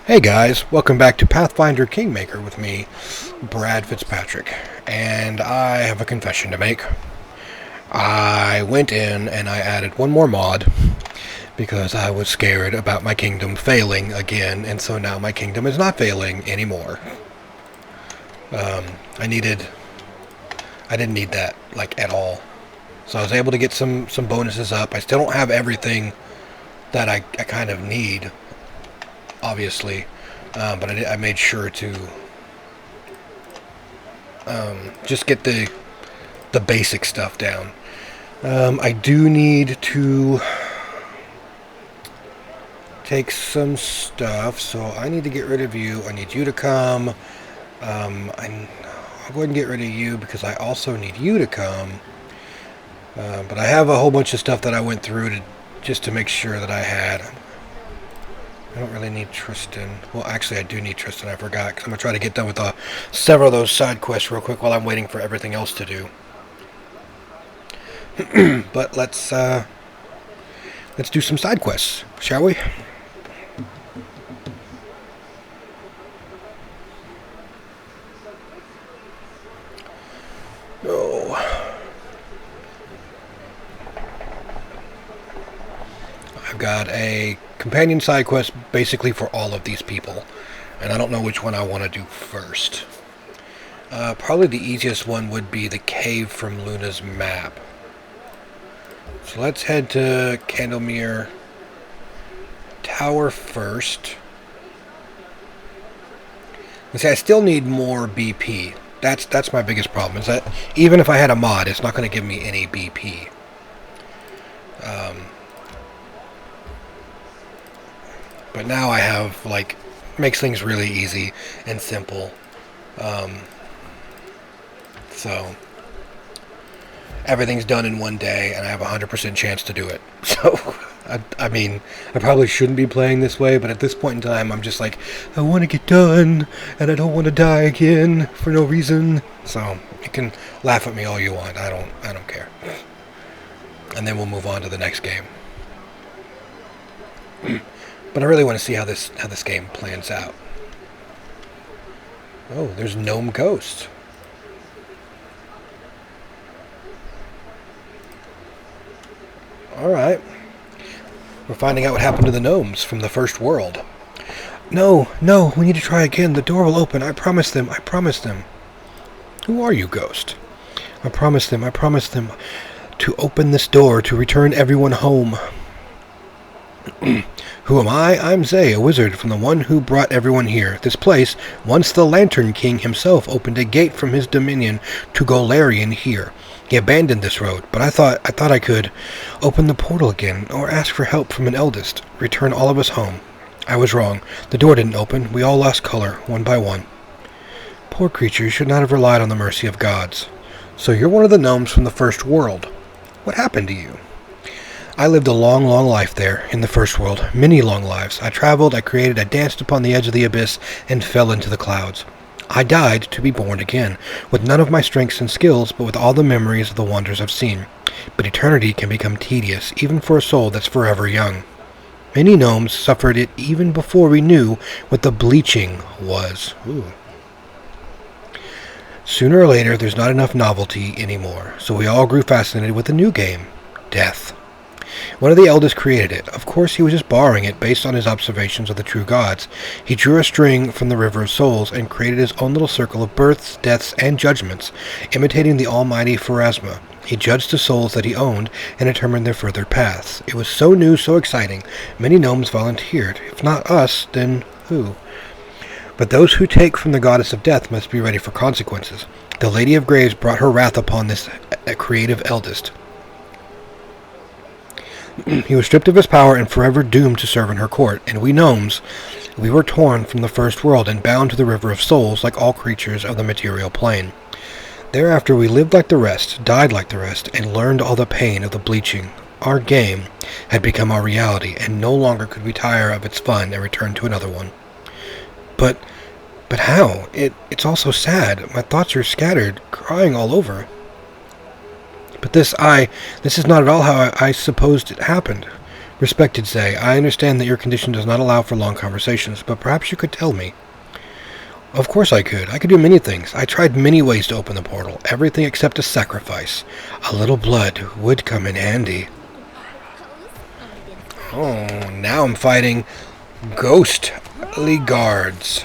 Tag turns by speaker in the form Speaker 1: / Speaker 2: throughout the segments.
Speaker 1: Hey guys, welcome back to Pathfinder Kingmaker with me, Brad Fitzpatrick, and I have a confession to make. I went in and I added one more mod because I was scared about my kingdom failing again, and so now my kingdom is not failing anymore. Um, I didn't need that, like, at all. So I was able to get some bonuses up. I still don't have everything that I kind of need, obviously, but I made sure to just get the basic stuff down. I do need to take some stuff, so I need to get rid of you. I need you to come. I'll go ahead and get rid of you because I also need you to come. But I have a whole bunch of stuff that I went through just to make sure that I had. I don't really need Tristan. Well, actually, I do need Tristan. I forgot because I'm gonna try to get done with several of those side quests real quick while I'm waiting for everything else to do. But let's do some side quests, shall we? Oh. I've got a companion side quest basically for all of these people, and I don't know which one I want to do first. Probably the easiest one would be the cave from Luna's map. So let's head to Candlemere Tower first. And see, I still need more BP. That's my biggest problem, is that even if I had a mod, it's not going to give me any BP. But now I have, like, makes things really easy and simple. So everything's done in one day, and I have a 100% chance to do it. So, I mean, I probably shouldn't be playing this way, but at this point in time, I'm just like, I want to get done, and I don't want to die again for no reason. So, you can laugh at me all you want. I don't care. And then we'll move on to the next game. But I really want to see how this game plans out. Oh, there's Gnome Ghost. Alright. We're finding out what happened to the gnomes from the first world. No, we need to try again. The door will open. I promised them. Who are you, Ghost? I promised them to open this door to return everyone home. Who am I? I'm Zay, a wizard from the one who brought everyone here. This place, once the Lantern King himself opened a gate from his dominion to Golarion here. He abandoned this road, but I thought I could open the portal again, or ask for help from an eldest, return all of us home. I was wrong. The door didn't open. We all lost color, one by one. Poor creatures should not have relied on the mercy of gods. So you're one of the gnomes from the first world. What happened to you? I lived a long, long life there, in the first world. Many long lives. I traveled, I created, I danced upon the edge of the abyss, and fell into the clouds. I died to be born again, with none of my strengths and skills, but with all the memories of the wonders I've seen. But eternity can become tedious, even for a soul that's forever young. Many gnomes suffered it even before we knew what the bleaching was. Ooh. Sooner or later, there's not enough novelty anymore, so we all grew fascinated with a new game, death. One of the eldest created it. Of course, he was just borrowing it based on his observations of the true gods. He drew a string from the River of Souls and created his own little circle of births, deaths, and judgments, imitating the almighty Pharasma. He judged the souls that he owned and determined their further paths. It was so new, so exciting. Many gnomes volunteered. If not us, then who? But those who take from the goddess of death must be ready for consequences. The Lady of Graves brought her wrath upon this creative eldest. He was stripped of his power and forever doomed to serve in her court, and we gnomes, we were torn from the first world and bound to the River of Souls like all creatures of the material plane. Thereafter we lived like the rest, died like the rest, and learned all the pain of the bleaching. Our game had become our reality, and no longer could we tire of its fun and return to another one. But how? It's all so sad. My thoughts are scattered, crying all over. But this is not at all how I supposed it happened. Respected Zay, I understand that your condition does not allow for long conversations, but perhaps you could tell me. Of course I could. I could do many things. I tried many ways to open the portal. Everything except a sacrifice. A little blood would come in handy. Oh, now I'm fighting ghostly guards.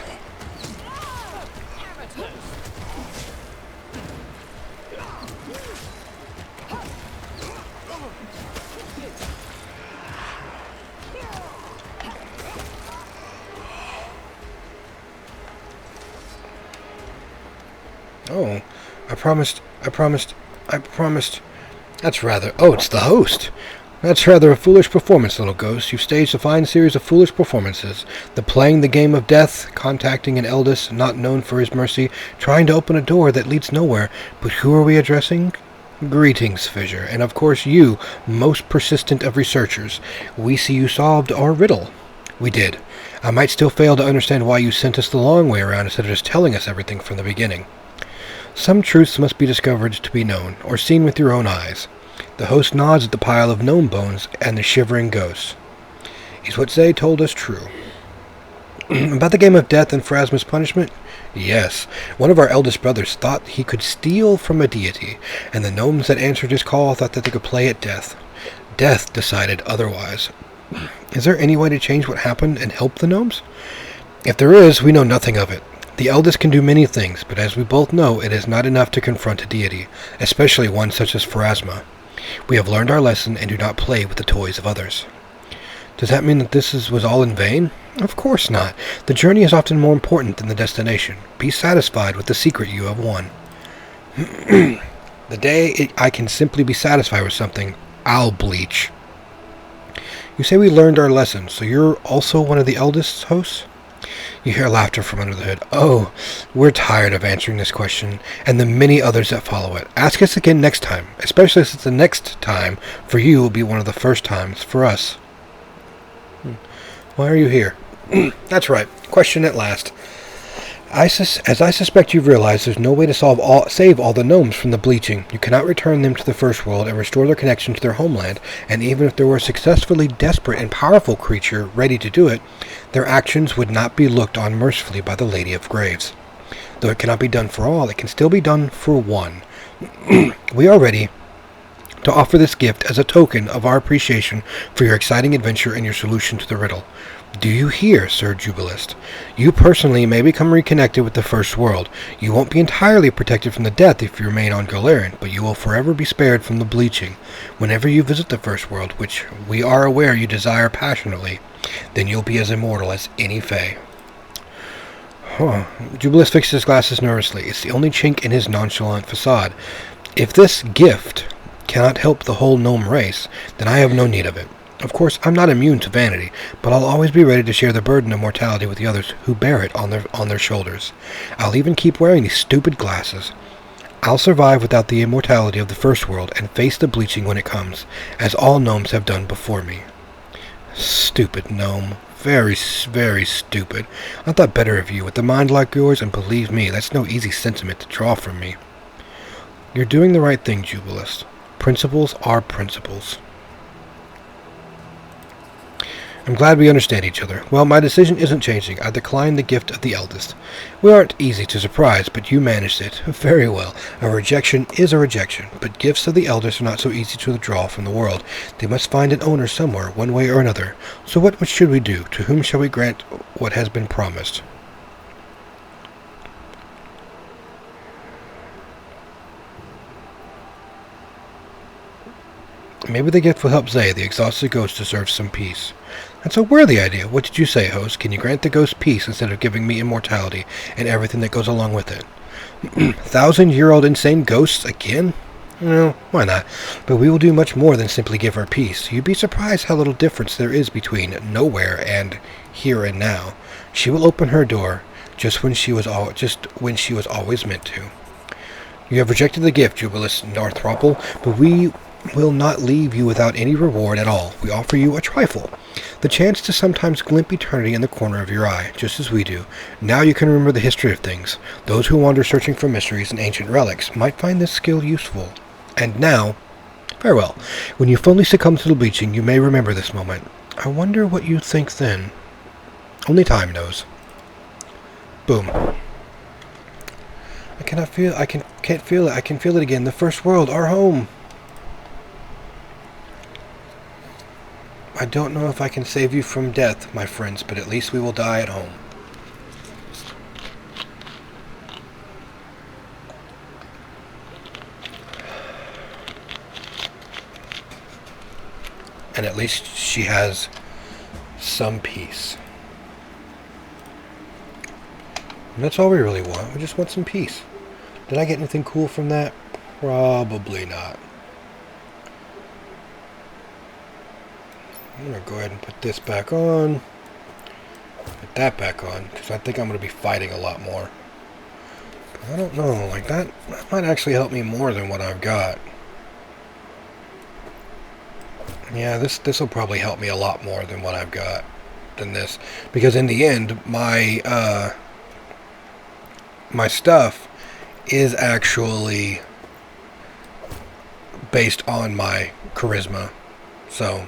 Speaker 1: Oh, I promised. That's rather... Oh, it's the host. That's rather a foolish performance, little ghost. You've staged a fine series of foolish performances. Playing the game of death, contacting an eldest not known for his mercy, trying to open a door that leads nowhere. But who are we addressing? Greetings, Fissure, and of course you, most persistent of researchers. We see you solved our riddle. We did. I might still fail to understand why you sent us the long way around instead of just telling us everything from the beginning. Some truths must be discovered to be known, or seen with your own eyes. The host nods at the pile of gnome bones and the shivering ghosts. Is what Zay told us true? About the game of death and Pharasma's punishment? Yes. One of our eldest brothers thought he could steal from a deity, and the gnomes that answered his call thought that they could play at death. Death decided otherwise. Is there any way to change what happened and help the gnomes? If there is, we know nothing of it. The eldest can do many things, but as we both know, it is not enough to confront a deity, especially one such as Pharasma. We have learned our lesson and do not play with the toys of others. Does that mean that this was all in vain? Of course not. The journey is often more important than the destination. Be satisfied with the secret you have won. The day I can simply be satisfied with something, I'll bleach. You say we learned our lesson, so you're also one of the eldest hosts? You hear laughter from under the hood. Oh, we're tired of answering this question, and the many others that follow it. Ask us again next time, especially since the next time for you will be one of the first times for us. Why are you here? That's right. Question at last. As I suspect you've realized, there's no way to save all the gnomes from the bleaching. You cannot return them to the First World and restore their connection to their homeland, and even if there were a successfully desperate and powerful creature ready to do it, their actions would not be looked on mercifully by the Lady of Graves. Though it cannot be done for all, it can still be done for one. We are ready to offer this gift as a token of our appreciation for your exciting adventure and your solution to the riddle. Do you hear, Sir Jubilist? You personally may become reconnected with the First World. You won't be entirely protected from the death if you remain on Golarion, but you will forever be spared from the bleaching. Whenever you visit the First World, which we are aware you desire passionately, then you'll be as immortal as any Fae. Jubilist fixed his glasses nervously. It's the only chink in his nonchalant facade. If this gift cannot help the whole gnome race, then I have no need of it. Of course, I'm not immune to vanity, but I'll always be ready to share the burden of mortality with the others who bear it on their shoulders. I'll even keep wearing these stupid glasses. I'll survive without the immortality of the First World and face the bleaching when it comes, as all gnomes have done before me. Stupid gnome. Very, very stupid. I thought better of you with a mind like yours, and believe me, that's no easy sentiment to draw from me. You're doing the right thing, Jubilist. Principles are principles. I'm glad we understand each other. Well, my decision isn't changing. I decline the gift of the eldest. We aren't easy to surprise, but you managed it very well. A rejection is a rejection, but gifts of the eldest are not so easy to withdraw from the world. They must find an owner somewhere, one way or another. So what should we do? To whom shall we grant what has been promised? Maybe the gift will help Zay, the exhausted ghost, deserve some peace. That's a worthy idea. What did you say, host? Can you grant the ghost peace instead of giving me immortality and everything that goes along with it? 1,000-year-old insane ghosts again? No, why not? But we will do much more than simply give her peace. You'd be surprised how little difference there is between nowhere and here and now. She will open her door just when she was always meant to. You have rejected the gift, Jubilus Northropple, but we will not leave you without any reward at all. We offer you a trifle. The chance to sometimes glimpse eternity in the corner of your eye, just as we do. Now you can remember the history of things. Those who wander searching for mysteries and ancient relics might find this skill useful. And now, Farewell. When you fully succumb to the bleaching, you may remember this moment. I wonder what you think then. Only time knows. Boom. I cannot feel. Can't feel it. I can feel it again. The first world, our home. I don't know if I can save you from death, my friends, but at least we will die at home. And at least she has some peace. And that's all we really want. We just want some peace. Did I get anything cool from that? Probably not. I'm going to go ahead and put this back on. Put that back on, because I think I'm going to be fighting a lot more. But I don't know, like that might actually help me more than what I've got. Yeah, this will probably help me a lot more than what I've got than this. Because in the end, my stuff is actually based on my charisma. So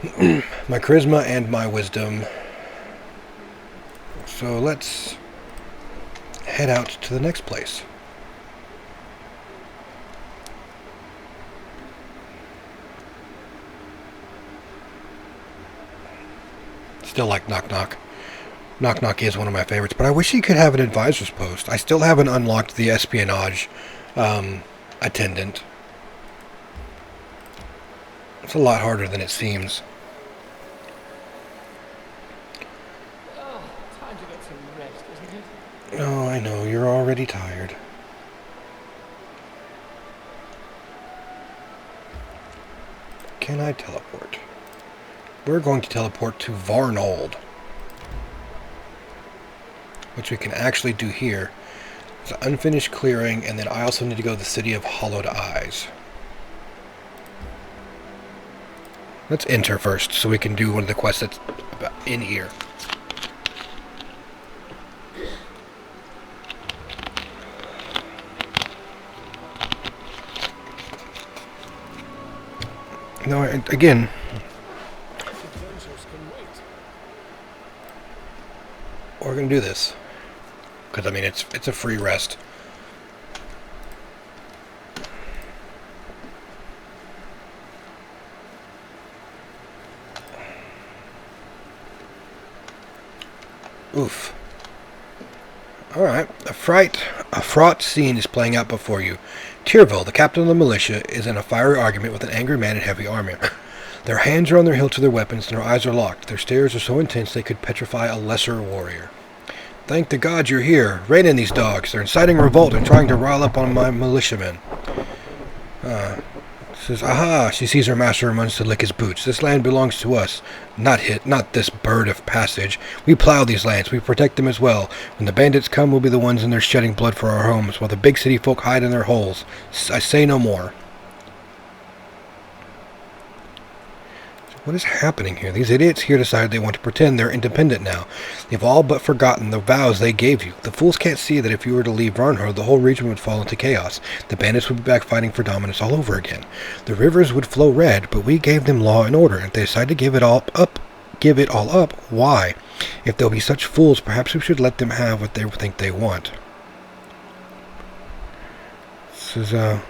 Speaker 1: my charisma and my wisdom. So let's head out to the next place. Still like Knock Knock. Knock Knock is one of my favorites, but I wish he could have an advisor's post. I still haven't unlocked the espionage attendant. It's a lot harder than it seems.
Speaker 2: Time to get some rest, isn't it?
Speaker 1: Oh, I know. You're already tired. Can I teleport? We're going to teleport to Varnold, which we can actually do here. It's an unfinished clearing, and then I also need to go to the City of Hollowed Eyes. Let's enter first, so we can do one of the quests that's in here. No, again, we're going to do this. Because, I mean, it's a free rest. Oof. Alright, a fraught scene is playing out before you. Tyrville, the captain of the militia, is in a fiery argument with an angry man in heavy armor. Their hands are on their hilts of their weapons, and their eyes are locked. Their stares are so intense they could petrify a lesser warrior. Thank the gods you're here. Rein in these dogs. They're inciting revolt and trying to rile up on my militiamen. Says, aha, she sees her master and runs to lick his boots. This land belongs to us. Not this bird of passage. We plow these lands. We protect them as well. When the bandits come, we'll be the ones in there shedding blood for our homes, while the big city folk hide in their holes. I say no more. What is happening here? These idiots here decided they want to pretend they're independent now. They've all but forgotten the vows they gave you. The fools can't see that if you were to leave Varnhold, the whole region would fall into chaos. The bandits would be back fighting for dominance all over again. The rivers would flow red, but we gave them law and order. If they decide to give it all up, why? If they'll be such fools, perhaps we should let them have what they think they want. This is,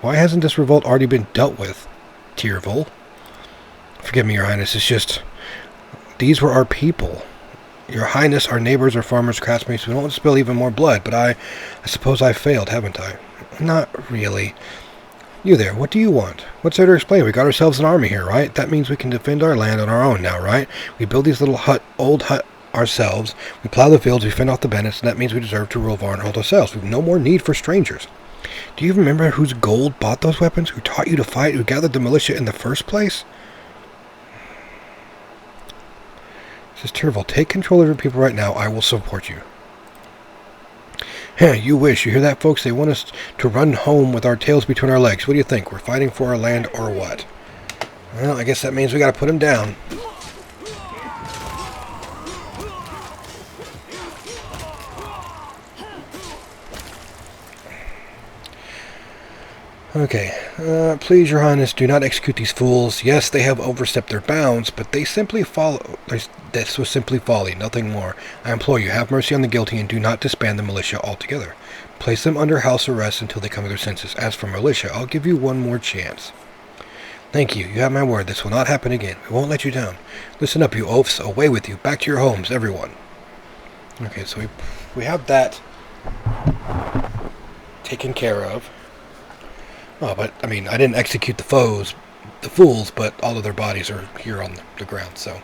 Speaker 1: why hasn't this revolt already been dealt with, Tyrville? Forgive me, Your Highness, it's just, these were our people. Your Highness, our neighbors, our farmers, craftsmates, we don't want to spill even more blood, but I suppose I failed, haven't I? Not really. You there, what do you want? What's there to explain? We got ourselves an army here, right? That means we can defend our land on our own now, right? We build these little old hut ourselves, we plow the fields, we fend off the bandits, and that means we deserve to rule Varnhold ourselves. We have no more need for strangers. Do you remember whose gold bought those weapons? Who taught you to fight? Who gathered the militia in the first place? Says Tyrville, take control of your people right now. I will support you. You wish. You hear that, folks? They want us to run home with our tails between our legs. What do you think? We're fighting for our land or what? Well, I guess that means we got to put them down. Okay, please, Your Highness, do not execute these fools. Yes, they have overstepped their bounds, but they simply follow. This was simply folly, nothing more. I implore you, have mercy on the guilty and do not disband the militia altogether. Place them under house arrest until they come to their senses. As for militia, I'll give you one more chance. Thank you. You have my word. This will not happen again. We won't let you down. Listen up, you oafs. Away with you. Back to your homes, everyone. Okay, so we have that taken care of. Oh, but, I mean, I didn't execute the fools, but all of their bodies are here on the ground, so.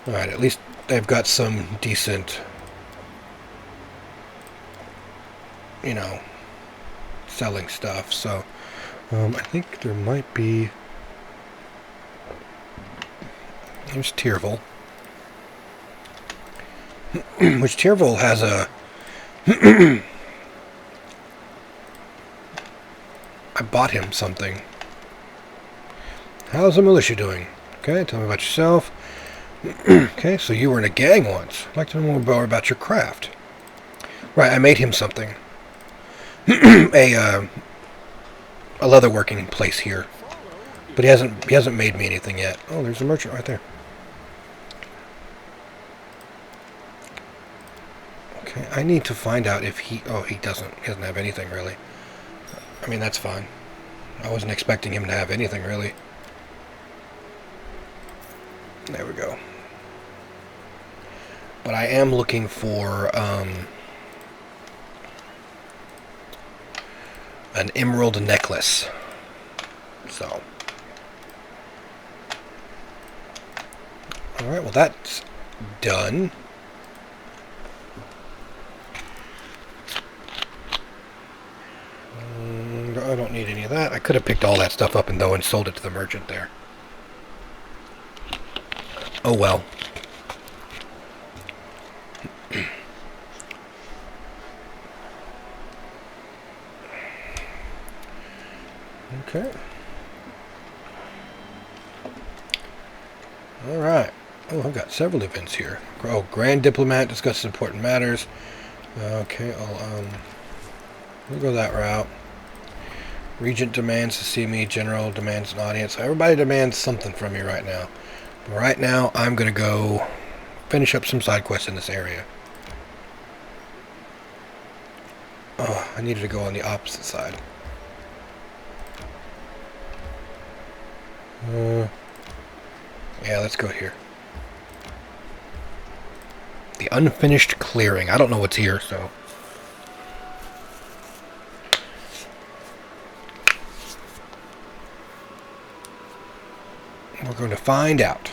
Speaker 1: Alright, at least they've got some decent, you know, selling stuff, so. I think there might be. There's Tyrville. Which Tyrville has a. I bought him something. How's the militia doing? Okay, tell me about yourself. Okay, so you were in a gang once. I'd like to know more about your craft. Right, I made him something. a leatherworking place here. But he hasn't made me anything yet. Oh, there's a merchant right there. Okay, I need to find out if he doesn't have anything really. I mean, that's fine. I wasn't expecting him to have anything really. There we go. But I am looking for an emerald necklace. So. Alright, well that's done. I don't need any of that. I could have picked all that stuff up and sold it to the merchant there. Oh well. Okay. Alright. Oh, I've got several events here. Oh, Grand Diplomat discusses important matters. Okay, we'll go that route. Regent demands to see me. General demands an audience. So everybody demands something from me right now. But right now, I'm going to go finish up some side quests in this area. Oh, I needed to go on the opposite side. Yeah, let's go here. The unfinished clearing. I don't know what's here, so. We're going to find out.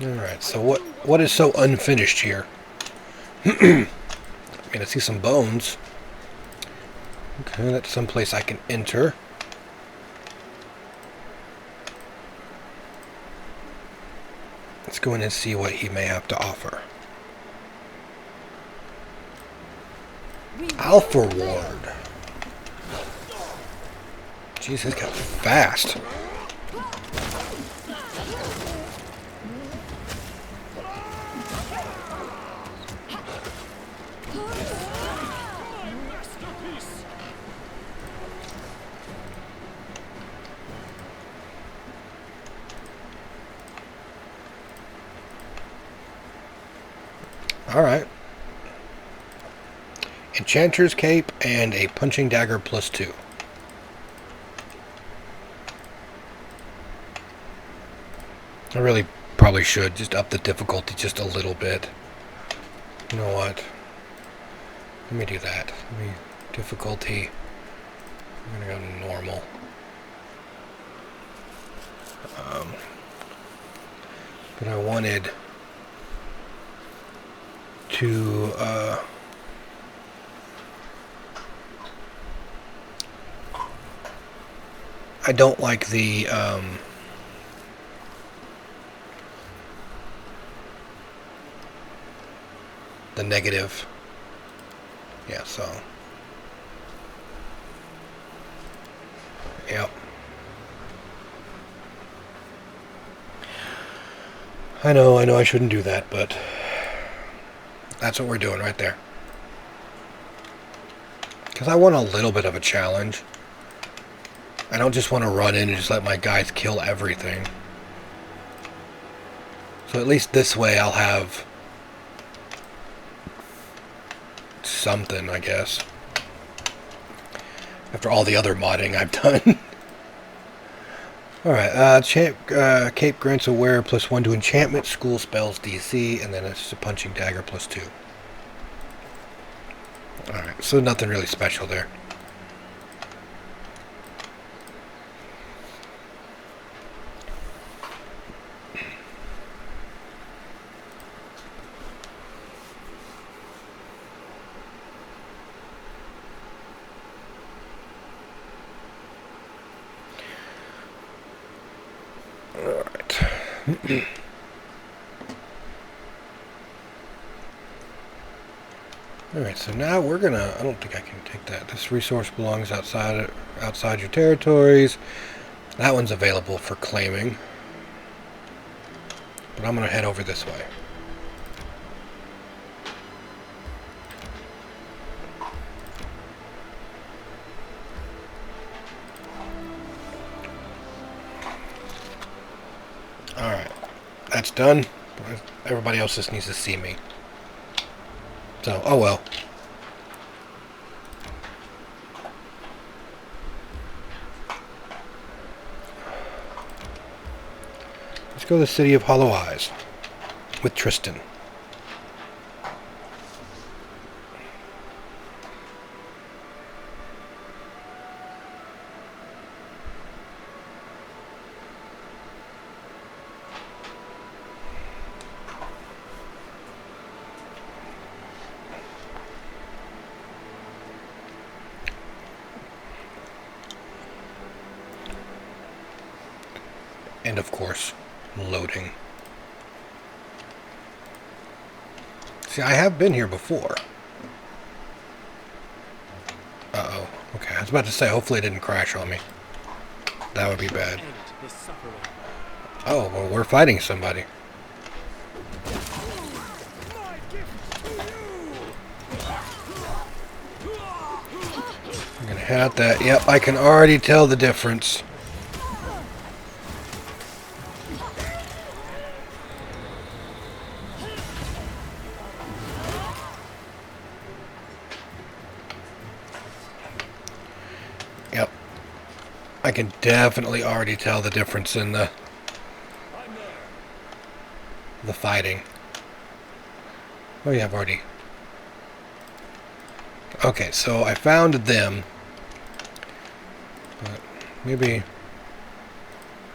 Speaker 1: Alright, so what is so unfinished here? I mean, I see some bones. Okay, that's someplace I can enter. Let's go in and see what he may have to offer. Alpha Ward. Jeez, this got fast. Alright. Enchanter's Cape and a Punching Dagger +2. I really probably should just up the difficulty just a little bit. You know what? Let me do that. Difficulty. I'm gonna go to normal. But I wanted to I don't like the negative. Yeah, so. Yep. I know I shouldn't do that, but that's what we're doing right there. Because I want a little bit of a challenge. I don't just want to run in and just let my guys kill everything. So at least this way I'll have something, I guess. After all the other modding I've done. Alright, Cape grants a wearer +1 to enchantment, school spells DC, and then it's a punching dagger +2. Alright, so nothing really special there. Alright, so now we're gonna... I don't think I can take that. This resource belongs outside your territories. That one's available for claiming. But I'm gonna head over this way. Alright. That's done. Everybody else just needs to see me. So, oh well. Let's go to the city of Hollow Eyes with Tristan. And of course, loading. See, I have been here before. Uh-oh. Okay, I was about to say, hopefully it didn't crash on me. That would be bad. Oh, well, we're fighting somebody. I'm gonna head out that. Yep, I can already tell the difference. Yep. I can definitely already tell the difference in the fighting. Oh yeah, I've already... Okay, so I found them. But maybe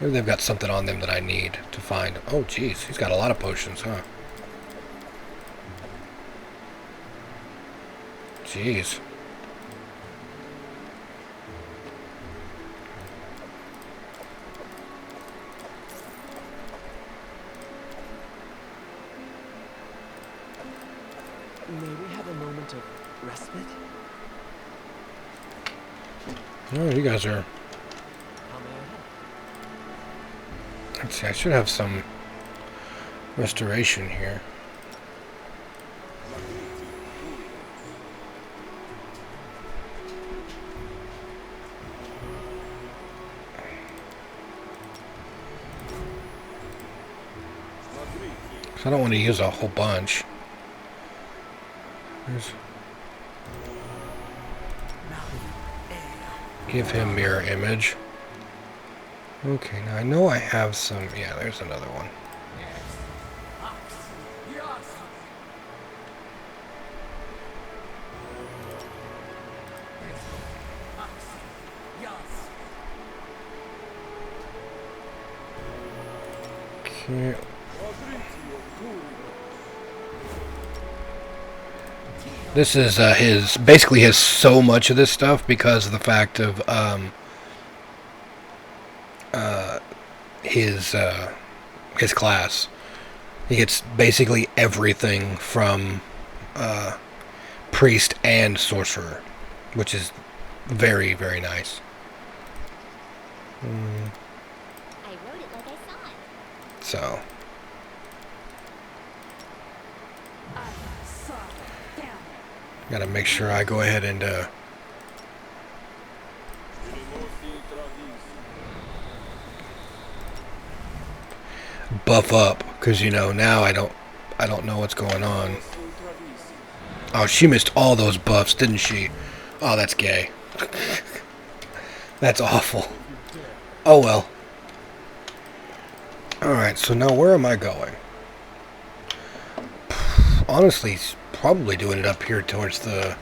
Speaker 1: they've got something on them that I need to find. Oh geez, he's got a lot of potions, huh? Jeez.
Speaker 3: May we have a moment of respite?
Speaker 1: Oh, you guys are...
Speaker 3: How may I help?
Speaker 1: Let's see, I should have some restoration here. So I don't want to use a whole bunch. Give him mirror image. Okay, now I know I have some... Yeah, there's another one. Okay. This is his... Basically, he has so much of this stuff because of the fact of his class. He gets basically everything from priest and sorcerer, which is very, very nice.
Speaker 4: I wrote it like I saw it.
Speaker 1: So, Gotta make sure I go ahead and buff up, because you know now I don't know what's going on. Oh, she missed all those buffs, didn't she? Oh, that's gay. That's awful. Oh well. Alright, so now where am I going? Honestly, probably doing it up here towards the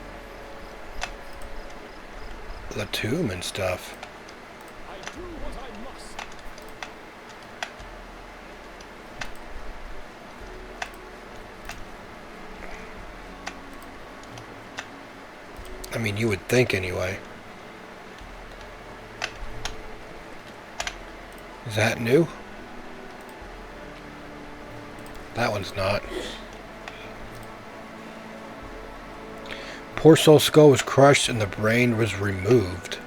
Speaker 1: tomb and stuff. I mean, you would think anyway. Is that new? That one's not. Poor soul's skull was crushed and the brain was removed.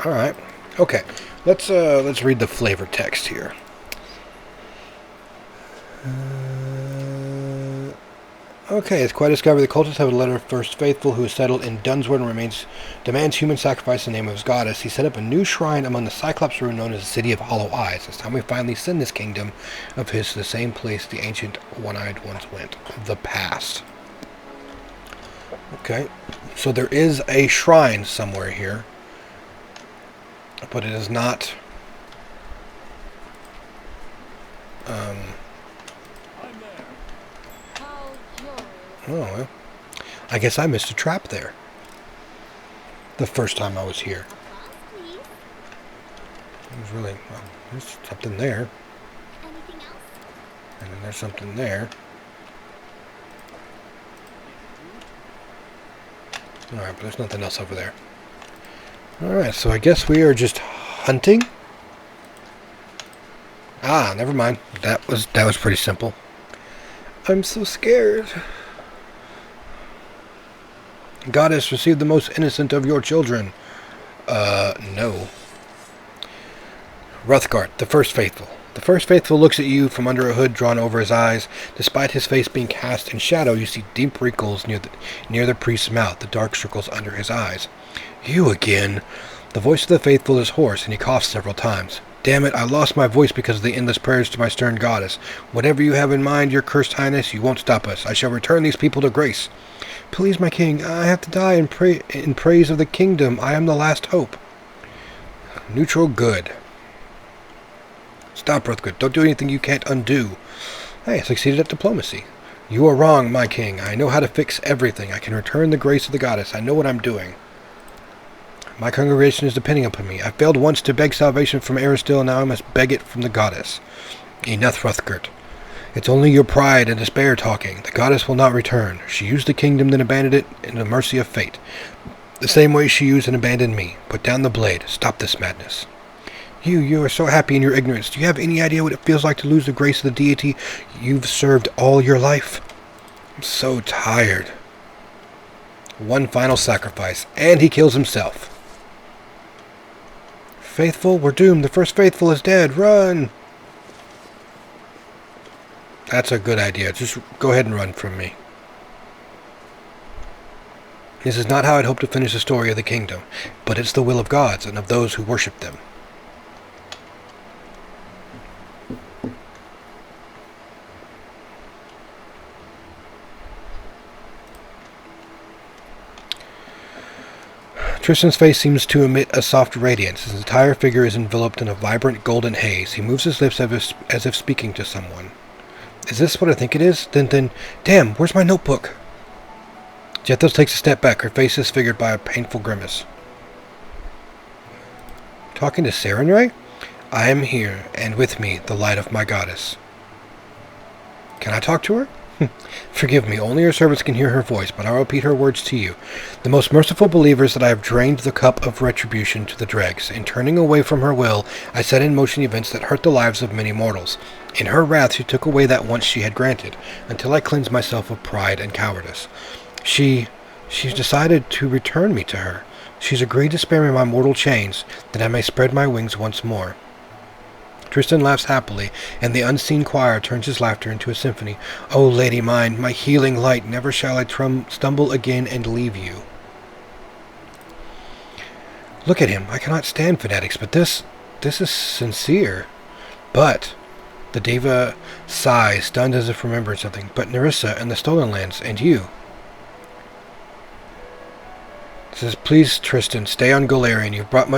Speaker 1: Alright. Okay. Let's read the flavor text here. Okay, it's quite discovered the cultists have a letter of First Faithful who is settled in Dunswood and demands human sacrifice in the name of his goddess. He set up a new shrine among the Cyclops ruin known as the City of Hollow Eyes. It's time we finally send this kingdom of his to the same place the ancient one-eyed ones went. The past. Okay, so there is a shrine somewhere here, but it is not oh, well. I guess I missed a trap there. The first time I was here. It was really... Well, there's something there.
Speaker 4: Anything else?
Speaker 1: And then there's something there. Alright, but there's nothing else over there. Alright, so I guess we are just hunting? Ah, never mind. That was pretty simple. I'm so scared. Goddess, receive the most innocent of your children. No. Ruthgart, the First Faithful. The First Faithful looks at you from under a hood drawn over his eyes. Despite his face being cast in shadow, you see deep wrinkles near the priest's mouth, the dark circles under his eyes. You again. The voice of the Faithful is hoarse, and he coughs several times. Damn it, I lost my voice because of the endless prayers to my stern goddess. Whatever you have in mind, your cursed highness, you won't stop us. I shall return these people to grace. Please, my king, I have to die in praise of the kingdom. I am the last hope. Neutral good. Stop, Ruthgard. Don't do anything you can't undo. Hey, I succeeded at diplomacy. You are wrong, my king. I know how to fix everything. I can return the grace of the goddess. I know what I'm doing. My congregation is depending upon me. I failed once to beg salvation from Aristil, and now I must beg it from the goddess. Enough, Ruthgard. It's only your pride and despair talking. The goddess will not return. She used the kingdom, then abandoned it in the mercy of fate. The same way she used and abandoned me. Put down the blade. Stop this madness. You are so happy in your ignorance. Do you have any idea what it feels like to lose the grace of the deity you've served all your life? I'm so tired. One final sacrifice, and he kills himself. Faithful, we're doomed. The First Faithful is dead. Run! That's a good idea. Just go ahead and run from me. This is not how I'd hoped to finish the story of the kingdom, but it's the will of gods and of those who worship them. Tristan's face seems to emit a soft radiance. His entire figure is enveloped in a vibrant golden haze. He moves his lips as if speaking to someone. Is this what I think it is? Then, damn, where's my notebook? Jethos takes a step back. Her face is figured by a painful grimace. Talking to Sarenrae? I am here, and with me, the light of my goddess. Can I talk to her? Forgive me, only your servants can hear her voice, but I'll repeat her words to you. The most merciful believers that I have drained the cup of retribution to the dregs. In turning away from her will, I set in motion events that hurt the lives of many mortals. In her wrath, she took away that once she had granted, until I cleansed myself of pride and cowardice. She's decided to return me to her. She's agreed to spare me my mortal chains, that I may spread my wings once more. Tristan laughs happily, and the unseen choir turns his laughter into a symphony. O lady mine, my healing light, never shall I stumble again and leave you. Look at him. I cannot stand fanatics, but this is sincere. But the diva sighs, stunned as if remembering something. But Nerissa and the Stolen Lands, and you. Says, please, Tristan, stay on Golarion. You've brought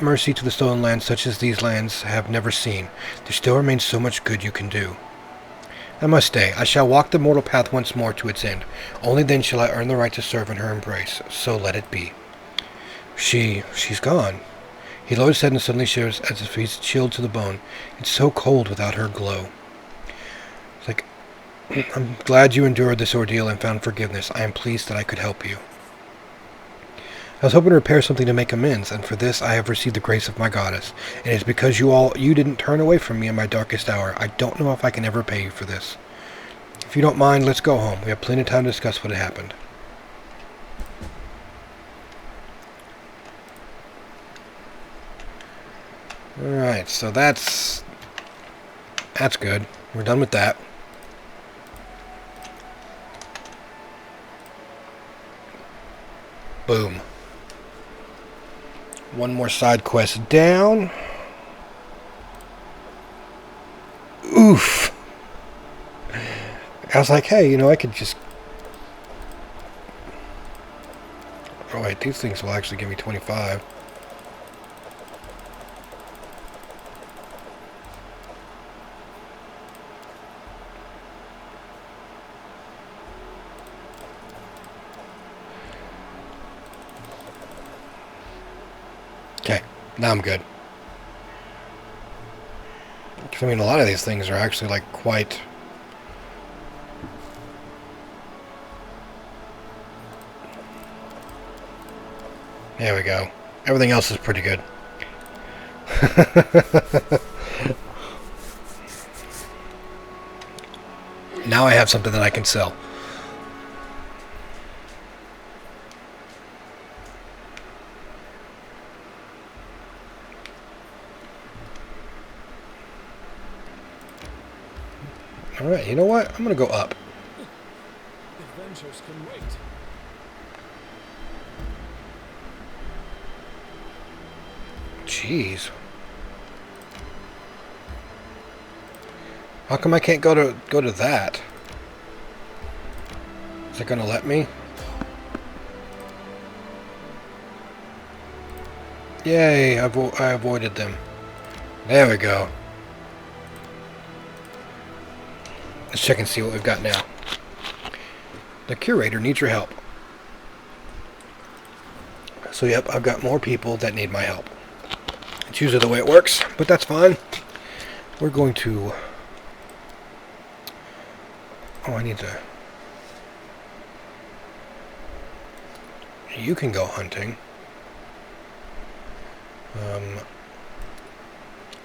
Speaker 1: mercy to the Stolen Lands, such as these lands have never seen. There still remains so much good you can do. I must stay. I shall walk the mortal path once more to its end. Only then shall I earn the right to serve in her embrace. So let it be. She's gone. He lowered his head and suddenly shivers as if he's chilled to the bone. It's so cold without her glow. It's like, I'm glad you endured this ordeal and found forgiveness. I am pleased that I could help you. I was hoping to repair something to make amends, and for this I have received the grace of my goddess. And it is because you didn't turn away from me in my darkest hour. I don't know if I can ever pay you for this. If you don't mind, let's go home. We have plenty of time to discuss what had happened. Alright, so that's good. We're done with that. Boom. One more side quest down. Oof. I was like, hey, I could just... Oh wait, these things will actually give me 25. Okay, now I'm good. I mean, a lot of these things are actually, like, quite... There we go. Everything else is pretty good. Now I have something that I can sell. Alright, you know what? I'm gonna go up.
Speaker 3: Adventures can wait.
Speaker 1: Jeez. How come I can't go to that? Is it gonna let me? Yay, I avoided them. There we go. Let's check and see what we've got now. The curator needs your help. So yep, I've got more people that need my help. It's usually the way it works, but that's fine. We're going to... Oh, I need to... You can go hunting.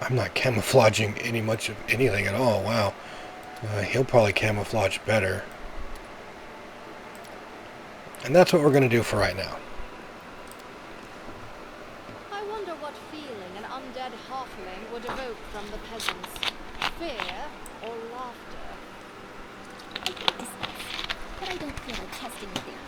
Speaker 1: I'm not camouflaging much of anything at all. Wow. He'll probably camouflage better. And that's what we're going to do for right now.
Speaker 4: I wonder what feeling an undead halfling would evoke from the peasants. Fear or laughter?
Speaker 5: I could discuss, but I don't feel like testing the theory.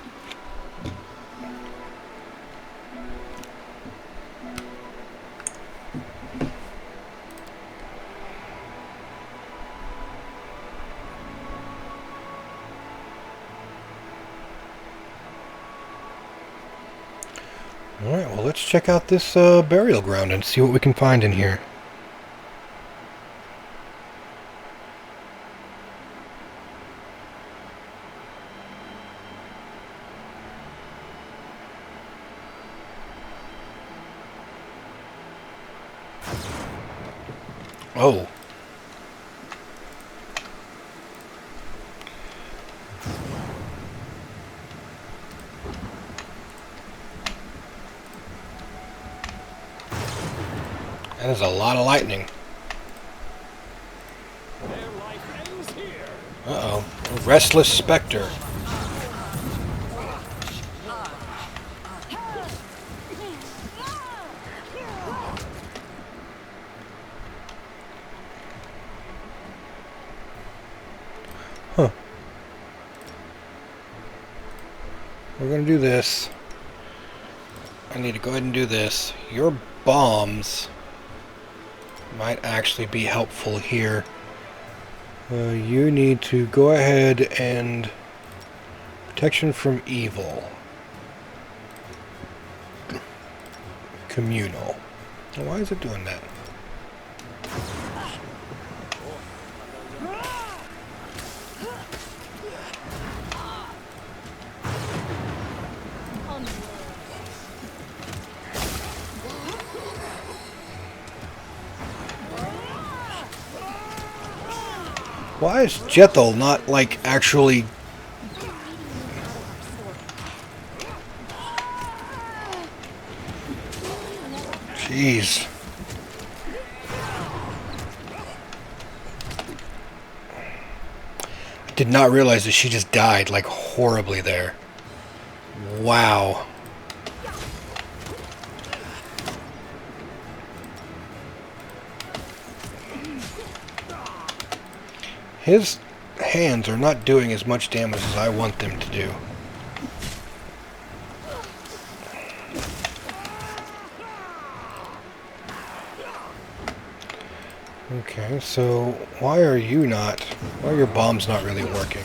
Speaker 1: Alright, well let's check out this burial ground and see what we can find in here. Oh. That is a lot of lightning.
Speaker 3: Their life ends here.
Speaker 1: Uh-oh. A restless specter. We're going to do this. I need to go ahead and do this. Your bombs might actually be helpful here. You need to go ahead and protection from evil. Communal. Why is it doing that? Why is Jethel not, like, actually... Jeez. I did not realize that she just died, like, horribly there. Wow. His hands are not doing as much damage as I want them to do. Okay, so why are your bombs not really working?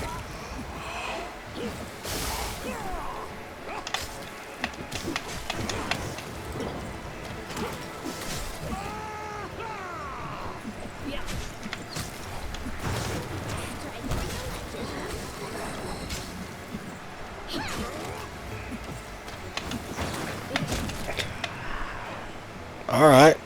Speaker 1: Alright.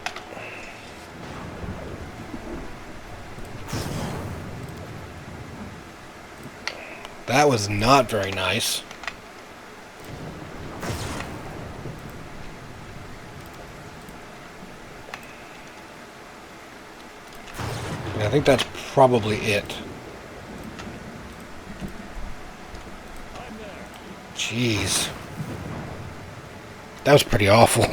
Speaker 1: That was not very nice. I think that's probably it. Jeez. That was pretty awful.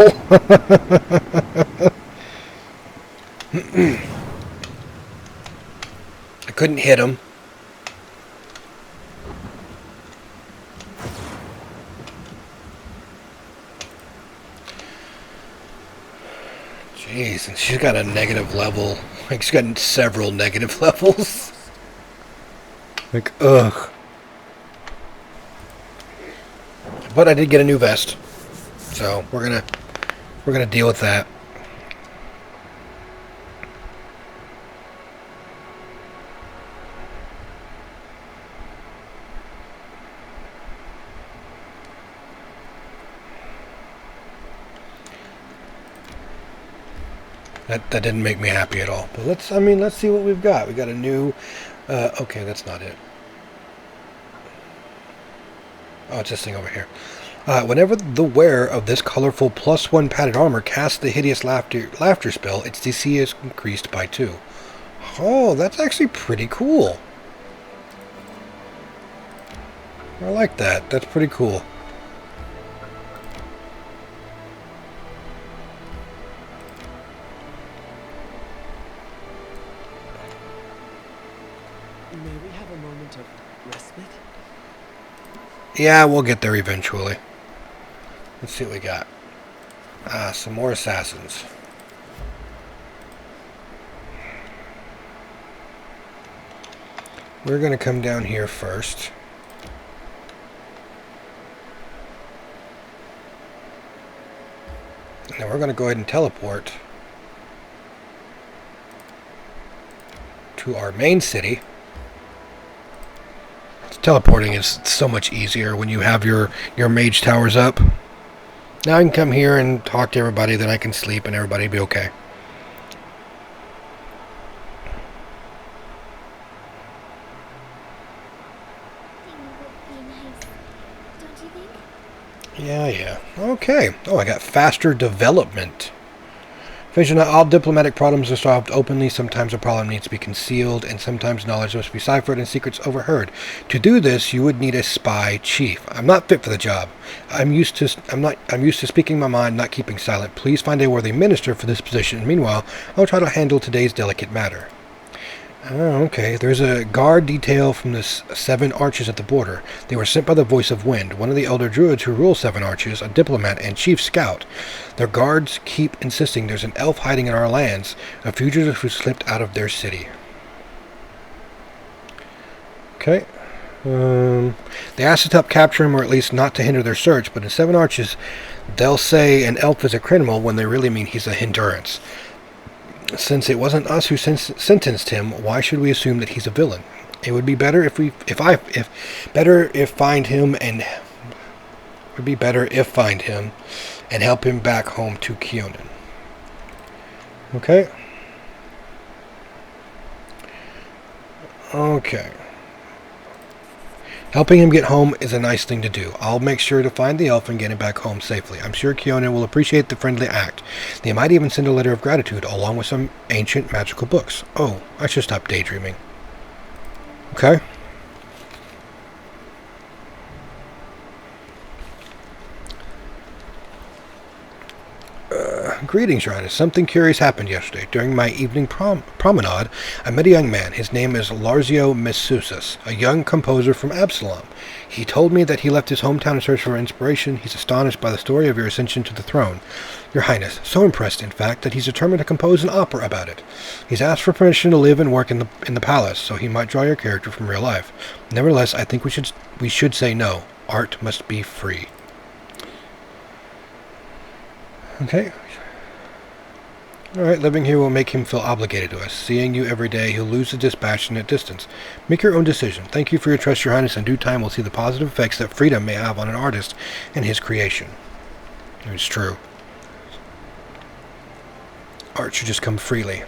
Speaker 1: I couldn't hit him. Jeez, and she's got a negative level. Like, she's got several negative levels. Like, ugh. But I did get a new vest. So, we're gonna deal with that. That didn't make me happy at all. But let's see what we've got. We got a new okay, that's not it. Oh, it's this thing over here. Whenever the wearer of this colorful +1 padded armor casts the hideous laughter spell, its DC is increased by 2. Oh, that's actually pretty cool. I like that. That's pretty cool.
Speaker 6: May we have a moment of respite?
Speaker 1: Yeah, we'll get there eventually. Let's see what we got. Some more assassins. We're going to come down here first. And then we're going to go ahead and teleport to our main city. Teleporting is so much easier when you have your mage towers up. Now I can come here and talk to everybody, then I can sleep and everybody will be okay.
Speaker 5: Don't you think?
Speaker 1: Yeah. Okay. Oh, I got faster development. Vision, not all diplomatic problems are solved openly. Sometimes a problem needs to be concealed, and sometimes knowledge must be ciphered and secrets overheard. To do this, you would need a spy chief. I'm not fit for the job. I'm used to speaking my mind, not keeping silent. Please find a worthy minister for this position. Meanwhile, I'll try to handle today's delicate matter. Oh, okay. There's a guard detail from the 7 arches at the border. They were sent by the Voice of Wind, one of the elder druids who rule 7 arches, a diplomat and chief scout. Their guards keep insisting there's an elf hiding in our lands, a fugitive who slipped out of their city. Okay. They asked us to help capture him, or at least not to hinder their search, but in 7 arches, they'll say an elf is a criminal when they really mean he's a hindrance. Since it wasn't us who sentenced him, why should we assume that he's a villain? It would be better if find him and help him back home to Keonan. Okay. Okay. Helping him get home is a nice thing to do. I'll make sure to find the elf and get him back home safely. I'm sure Keonan will appreciate the friendly act. They might even send a letter of gratitude along with some ancient magical books. Oh, I should stop daydreaming. Okay. Greetings, Your Highness. Something curious happened yesterday. During my evening promenade, I met a young man. His name is Larzio Messusus, a young composer from Absalom. He told me that he left his hometown in search for inspiration. He's astonished by the story of your ascension to the throne. Your Highness, so impressed, in fact, that he's determined to compose an opera about it. He's asked for permission to live and work in the palace, so he might draw your character from real life. Nevertheless, I think we should say no. Art must be free. Okay. Alright, living here will make him feel obligated to us. Seeing you every day, he'll lose his dispassionate distance. Make your own decision. Thank you for your trust, Your Highness. In due time, we'll see the positive effects that freedom may have on an artist and his creation. It's true. Art should just come freely.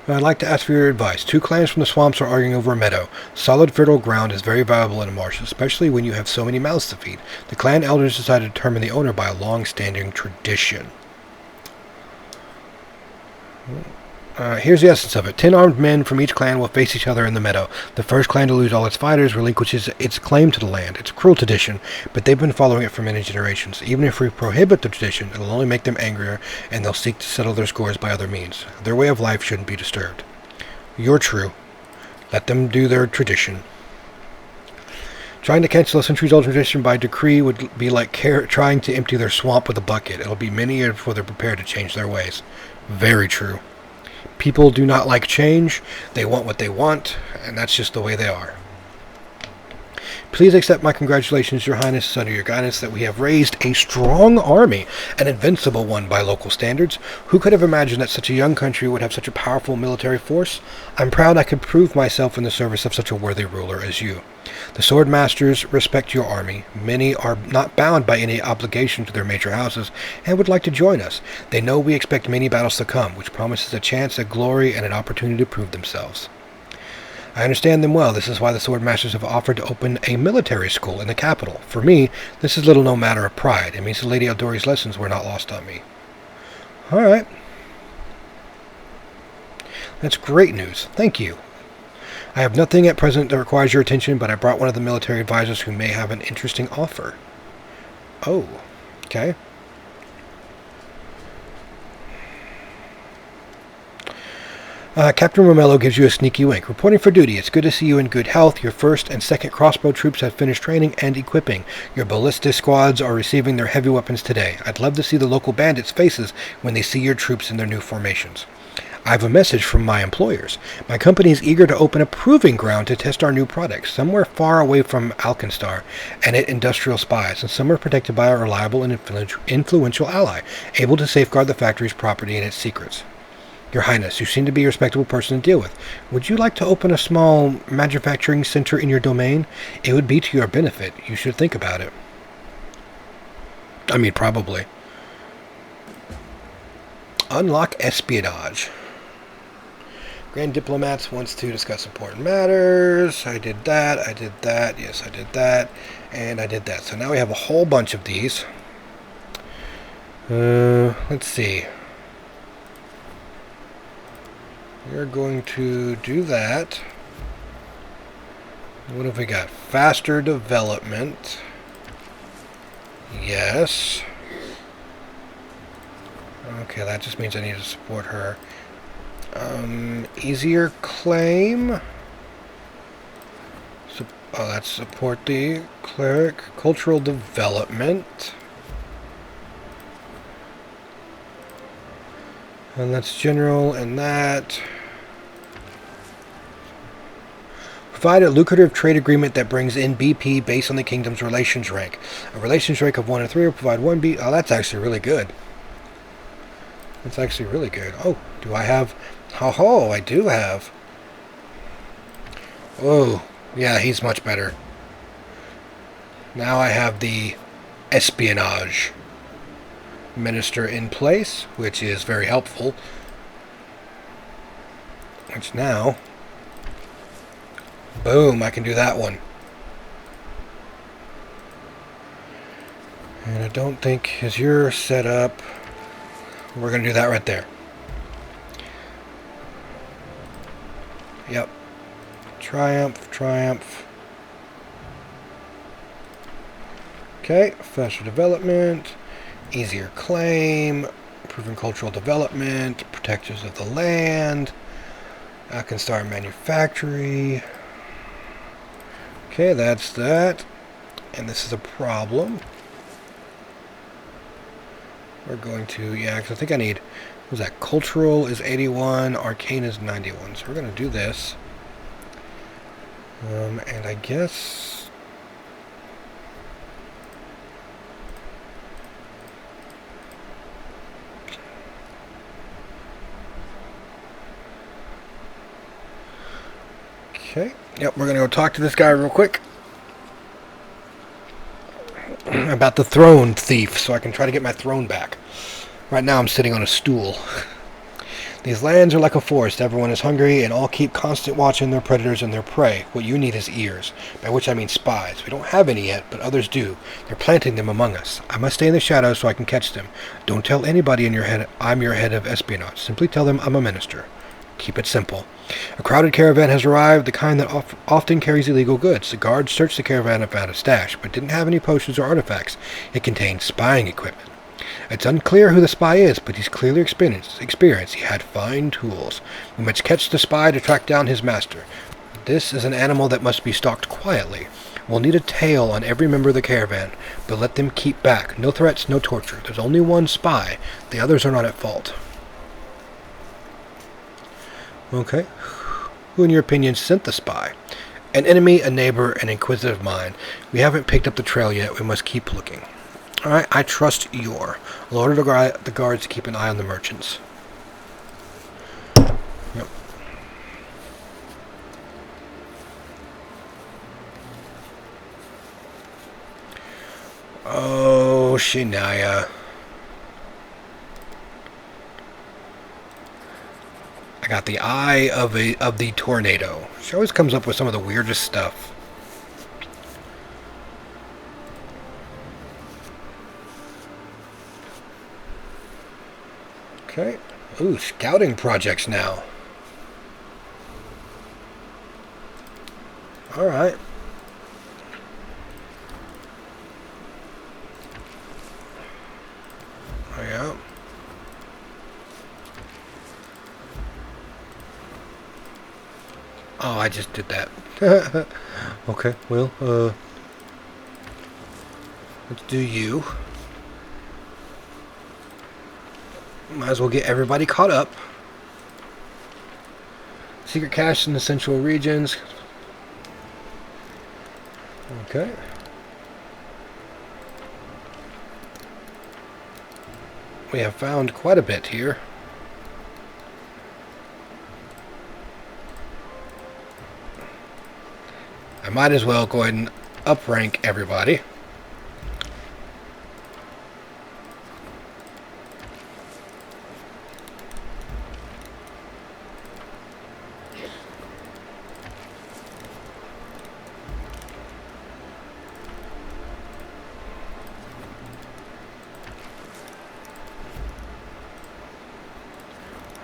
Speaker 1: I'd like to ask for your advice. 2 clans from the swamps are arguing over a meadow. Solid fertile ground is very valuable in a marsh, especially when you have so many mouths to feed. The clan elders decided to determine the owner by a long-standing tradition. Here's the essence of it. 10 armed men from each clan will face each other in the meadow. The first clan to lose all its fighters relinquishes its claim to the land. It's a cruel tradition, but they've been following it for many generations. Even if we prohibit the tradition, it'll only make them angrier, and they'll seek to settle their scores by other means. Their way of life shouldn't be disturbed. You're true. Let them do their tradition. Trying to cancel a centuries-old tradition by decree would be like trying to empty their swamp with a bucket. It'll be many years before they're prepared to change their ways. Very true. People do not like change. They want what they want, and that's just the way they are. Please accept my congratulations, Your Highness, under your guidance that we have raised a strong army, an invincible one by local standards. Who could have imagined that such a young country would have such a powerful military force? I'm proud I could prove myself in the service of such a worthy ruler as you. The sword masters respect your army. Many are not bound by any obligation to their major houses and would like to join us. They know we expect many battles to come, which promises a chance at glory and an opportunity to prove themselves. I understand them well. This is why the sword masters have offered to open a military school in the capital. For me, this is little no matter of pride. It means the Lady Eldori's lessons were not lost on me. Alright. That's great news. Thank you. I have nothing at present that requires your attention, but I brought one of the military advisors who may have an interesting offer. Oh, okay. Captain Romello gives you a sneaky wink. Reporting for duty. It's good to see you in good health. Your 1st and 2nd crossbow troops have finished training and equipping. Your ballista squads are receiving their heavy weapons today. I'd love to see the local bandits' faces when they see your troops in their new formations. I have a message from my employers. My company is eager to open a proving ground to test our new products, somewhere far away from Alkenstar and its industrial spies, and somewhere protected by a reliable and influential ally, able to safeguard the factory's property and its secrets. Your Highness, you seem to be a respectable person to deal with. Would you like to open a small manufacturing center in your domain? It would be to your benefit. You should think about it. I mean, probably. Unlock espionage. Grand Diplomats wants to discuss important matters. I did that. Yes, I did that. And I did that. So now we have a whole bunch of these. Let's see. We're going to do that. What have we got? Faster development. Yes. Okay, that just means I need to support her. Easier claim. Oh, that's support the cleric. Cultural development. And that's general and that. Provide a lucrative trade agreement that brings in BP based on the kingdom's relations rank. A relations rank of 1 to 3 will provide 1 B. Oh, that's actually really good. That's actually really good. Oh, do I have... Oh, I do have. Oh, yeah, he's much better. Now I have the espionage minister in place, which is very helpful. Which now... Boom, I can do that one. And I don't think as you're set up, we're going to do that right there. Yep. Triumph, triumph. Okay, faster development, easier claim, improving cultural development, protectors of the land. I can start manufactory. Okay, that's that. And this is a problem. We're going to, yeah, because I think I need, what was that? Cultural is 81, arcane is 91. So we're going to do this. And I guess... Okay. Yep, we're going to go talk to this guy real quick about the throne thief, so I can try to get my throne back. Right now I'm sitting on a stool. These lands are like a forest. Everyone is hungry, and all keep constant watch on their predators and their prey. What you need is ears, by which I mean spies. We don't have any yet, but others do. They're planting them among us. I must stay in the shadows so I can catch them. Don't tell anybody in your head I'm your head of espionage. Simply tell them I'm a minister. Keep it simple. A crowded caravan has arrived, the kind that often carries illegal goods. The guards searched the caravan and found a stash, but didn't have any potions or artifacts. It contained spying equipment. It's unclear who the spy is, but he's clearly experienced. He had fine tools. We must catch the spy to track down his master. This is an animal that must be stalked quietly. We'll need a tail on every member of the caravan, but let them keep back. No threats, no torture. There's only one spy. The others are not at fault. Okay. Who, in your opinion, sent the spy? An enemy, a neighbor, an inquisitive mind. We haven't picked up the trail yet. We must keep looking. Alright, I trust your. I'll order the guards to keep an eye on the merchants. Yep. Oh, Shania. I got the eye of the tornado. She always comes up with some of the weirdest stuff. Okay. Ooh, scouting projects now. Alright. Oh, yeah. Oh, I just did that. Okay, well, let's do you. Might as well get everybody caught up. Secret cache in the central regions. Okay. We have found quite a bit here. I might as well go ahead and uprank everybody.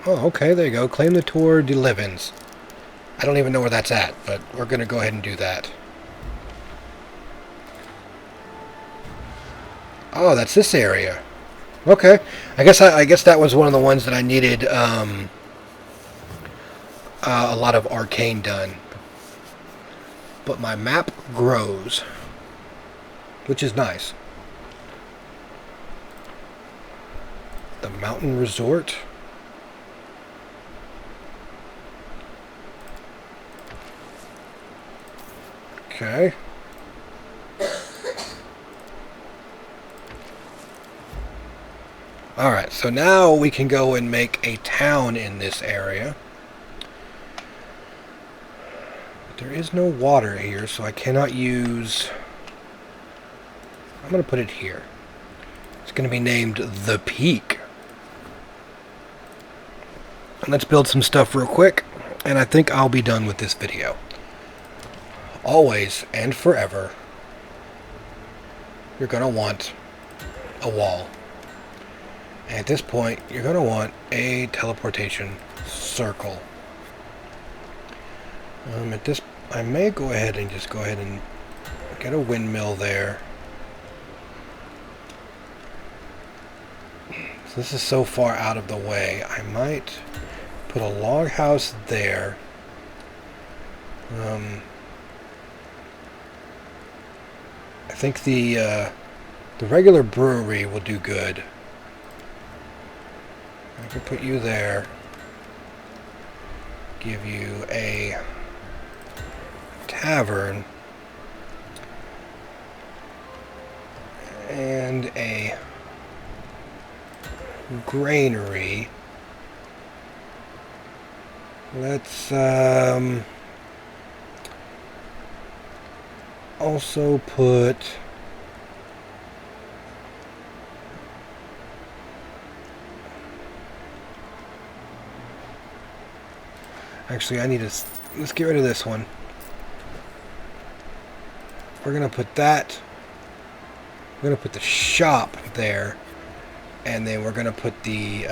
Speaker 1: Oh, okay, there you go. Claim the Tour de Livens. I don't even know where that's at, but we're going to go ahead and do that. Oh, that's this area. Okay. I guess that was one of the ones that I needed a lot of arcane done. But my map grows, which is nice. The mountain resort. Okay. Alright, so now we can go and make a town in this area. There is no water here, so I cannot use... I'm going to put it here. It's going to be named The Peak. And let's build some stuff real quick, and I think I'll be done with this video. Always and forever, you're going to want a wall. And at this point, you're going to want a teleportation circle. At this, I may go ahead and just go ahead and get a windmill there. So this is so far out of the way. I might put a log house there. I think the regular brewery will do good. I can put you there. Give you a tavern and a granary. Let's also put actually I need to let's get rid of this one. We're gonna put that, we're gonna put the shop there, and then we're gonna put the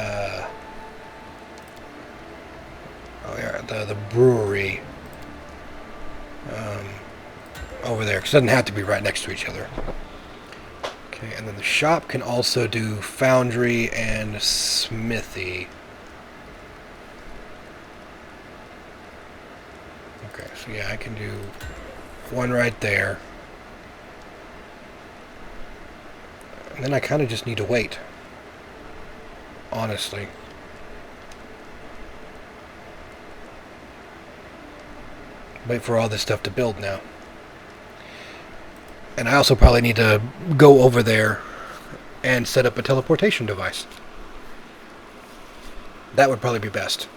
Speaker 1: the brewery over there, because it doesn't have to be right next to each other. Okay, and then the shop can also do foundry and smithy. Okay, so yeah, I can do one right there. And then I kind of just need to wait. Honestly. Wait for all this stuff to build now. And I also probably need to go over there and set up a teleportation device. That would probably be best.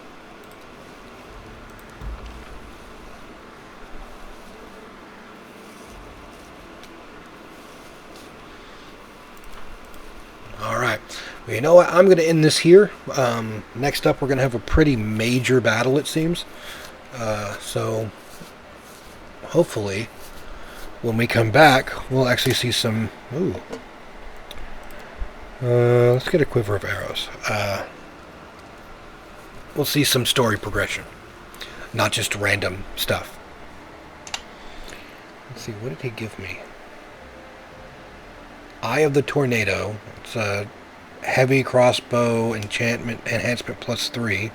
Speaker 1: Alright. Well, you know what? I'm going to end this here. Next up, we're going to have a pretty major battle, it seems. So, hopefully, when we come back, we'll actually see some... Ooh. Let's get a quiver of arrows. We'll see some story progression. Not just random stuff. Let's see, what did he give me? Eye of the Tornado. It's a heavy crossbow enchantment enhancement +3.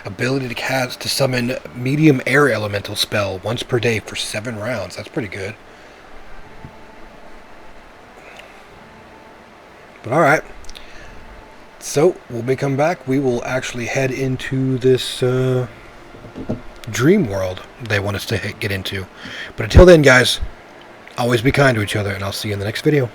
Speaker 1: Ability to cast to summon medium air elemental spell once per day for 7 rounds. That's pretty good. But alright. So, when we come back, we will actually head into this dream world they want us to get into. But until then, guys, always be kind to each other, and I'll see you in the next video.